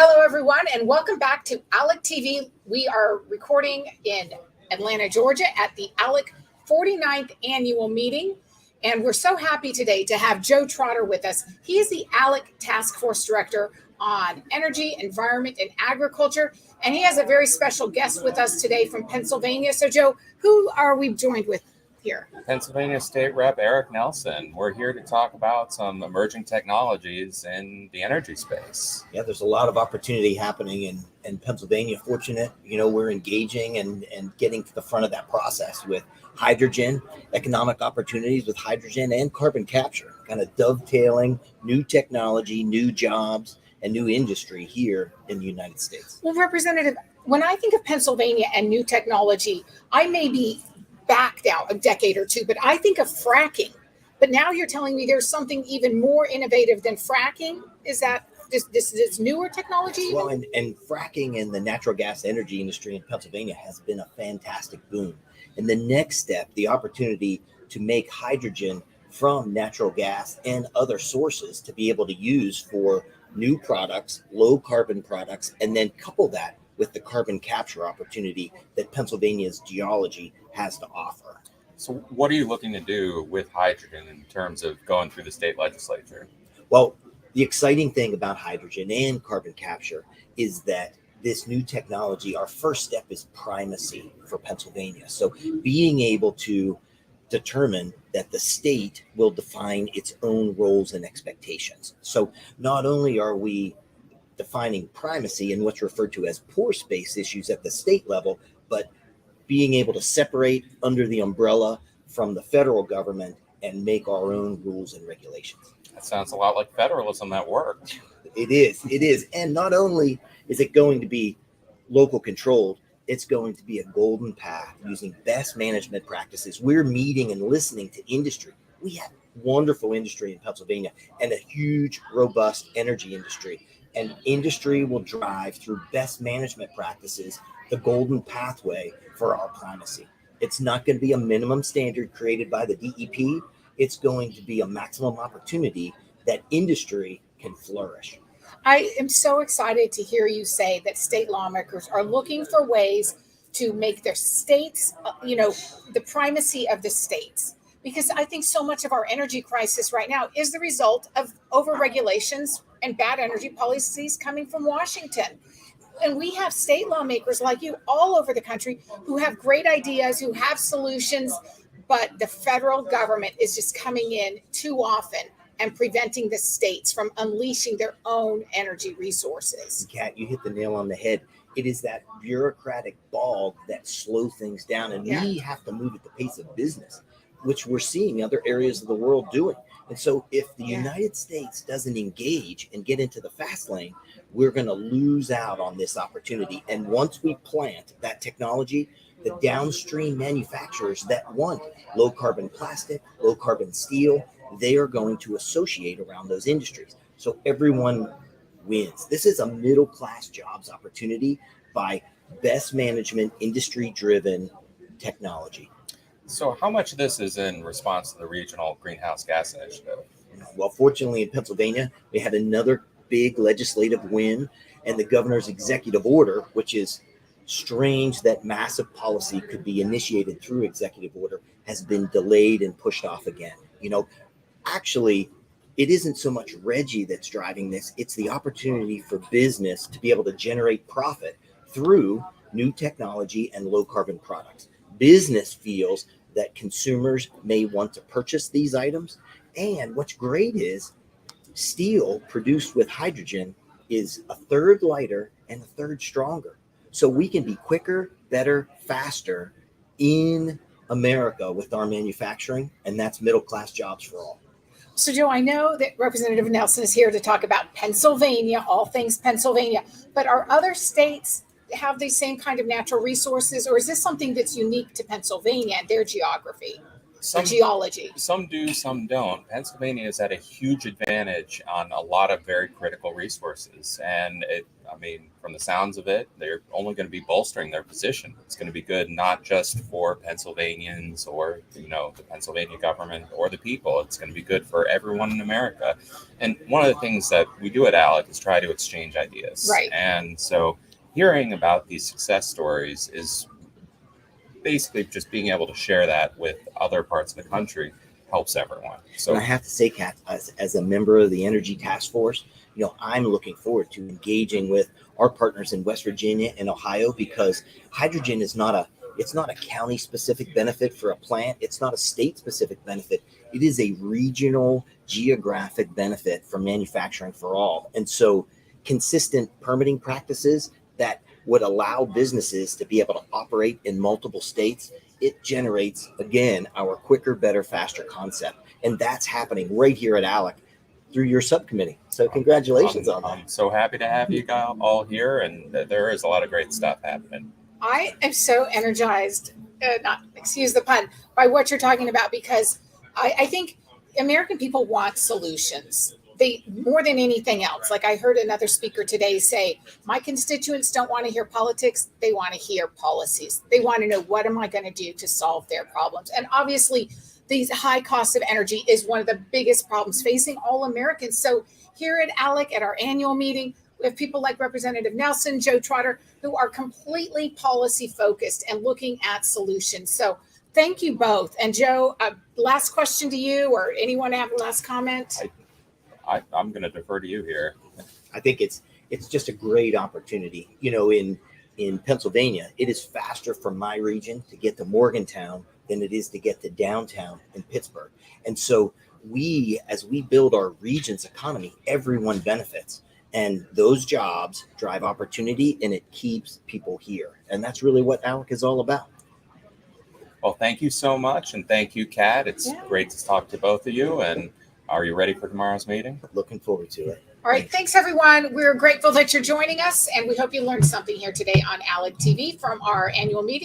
Hello, everyone, and welcome back to ALEC TV. We are recording in Atlanta, Georgia at the ALEC 49th Annual Meeting, and we're so happy today to have Joe Trotter with us. He is the ALEC Task Force Director on Energy, Environment, and Agriculture, and he has a very special guest with us today from Pennsylvania. So, Joe, who are we joined with here? Pennsylvania State Rep Eric Nelson. We're here to talk about some emerging technologies in the energy space. Yeah, there's a lot of opportunity happening in Pennsylvania. Fortunate, we're engaging and getting to the front of that process with hydrogen, economic opportunities with hydrogen and carbon capture, kind of dovetailing new technology, new jobs, and new industry here in the United States. Well, Representative, when I think of Pennsylvania and new technology, I may be back now a decade or two, but I think of fracking. But now you're telling me there's something even more innovative than fracking. Is that this is newer technology? Well, and fracking in the natural gas energy industry in Pennsylvania has been a fantastic boom. And the next step, the opportunity to make hydrogen from natural gas and other sources to be able to use for new products, low carbon products, and then couple that with the carbon capture opportunity that Pennsylvania's geology has to offer. So what are you looking to do with hydrogen in terms of going through the state legislature? Well, the exciting thing about hydrogen and carbon capture is that this new technology, our first step is primacy for Pennsylvania. So being able to determine that the state will define its own roles and expectations. So not only are we defining primacy and what's referred to as pore space issues at the state level, but being able to separate under the umbrella from the federal government and make our own rules and regulations. That sounds a lot like federalism at work. It is. And not only is it going to be local controlled, it's going to be a golden path using best management practices. We're meeting and listening to industry. We have wonderful industry in Pennsylvania and a huge, robust energy industry. And industry will drive through best management practices the golden pathway for our primacy. It's not going to be a minimum standard created by the DEP. It's going to be a maximum opportunity that industry can flourish. I am so excited to hear you say that state lawmakers are looking for ways to make their states, the primacy of the states. Because I think so much of our energy crisis right now is the result of over-regulations and bad energy policies coming from Washington. And we have state lawmakers like you all over the country who have great ideas, who have solutions, but the federal government is just coming in too often and preventing the states from unleashing their own energy resources. Kat, you hit the nail on the head. It is that bureaucratic bog that slows things down, and we have to move at the pace of business, which we're seeing other areas of the world doing. And so if the United States doesn't engage and get into the fast lane, we're going to lose out on this opportunity. And once we plant that technology, the downstream manufacturers that want low carbon plastic, low carbon steel, they are going to associate around those industries. So everyone wins. This is a middle class jobs opportunity by best management, industry driven technology. So how much of this is in response to the regional greenhouse gas initiative? Well, fortunately in Pennsylvania, we had another big legislative win, and the governor's executive order, which is strange that massive policy could be initiated through executive order, has been delayed and pushed off again. Actually, it isn't so much Reggie that's driving this. It's the opportunity for business to be able to generate profit through new technology and low carbon products. Business feels that consumers may want to purchase these items. And what's great is steel produced with hydrogen is a third lighter and a third stronger. So we can be quicker, better, faster in America with our manufacturing, and that's middle class jobs for all. So, Joe, I know that Representative Nelson is here to talk about Pennsylvania, all things Pennsylvania, but are other states have the same kind of natural resources, or is this something that's unique to Pennsylvania and their geography? or geology. Some do, some don't. Pennsylvania is at a huge advantage on a lot of very critical resources. And from the sounds of it, they're only going to be bolstering their position. It's going to be good not just for Pennsylvanians or, the Pennsylvania government or the people. It's going to be good for everyone in America. And one of the things that we do at ALEC is try to exchange ideas. Right. And so hearing about these success stories is basically just being able to share that with other parts of the country helps everyone. So And I have to say, Kat, as a member of the Energy Task Force, I'm looking forward to engaging with our partners in West Virginia and Ohio, because hydrogen is not a county specific benefit for a plant. It's not a state specific benefit. It is a regional geographic benefit for manufacturing for all. And so consistent permitting practices that would allow businesses to be able to operate in multiple states, it generates, again, our quicker, better, faster concept. And that's happening right here at ALEC through your subcommittee. So congratulations on that. I'm so happy to have you guys all here, and there is a lot of great stuff happening. I am so energized, excuse the pun, by what you're talking about, because I think American people want solutions. They, more than anything else. Like I heard another speaker today say, my constituents don't want to hear politics. They want to hear policies. They want to know, what am I going to do to solve their problems? And obviously, these high costs of energy is one of the biggest problems facing all Americans. So here at ALEC, at our annual meeting, we have people like Representative Nelson, Joe Trotter, who are completely policy focused and looking at solutions. So thank you both. And Joe, last question to you, or anyone have a last comment? I'm going to defer to you here. I think it's just a great opportunity. In Pennsylvania, it is faster from my region to get to Morgantown than it is to get to downtown in Pittsburgh. And so as we build our region's economy, everyone benefits. And those jobs drive opportunity, and it keeps people here. And that's really what ALEC is all about. Well, thank you so much. And thank you, Kat. It's great to talk to both of you. And are you ready for tomorrow's meeting? Looking forward to it. All right. Thanks, everyone. We're grateful that you're joining us, and we hope you learned something here today on ALEC TV from our annual meeting.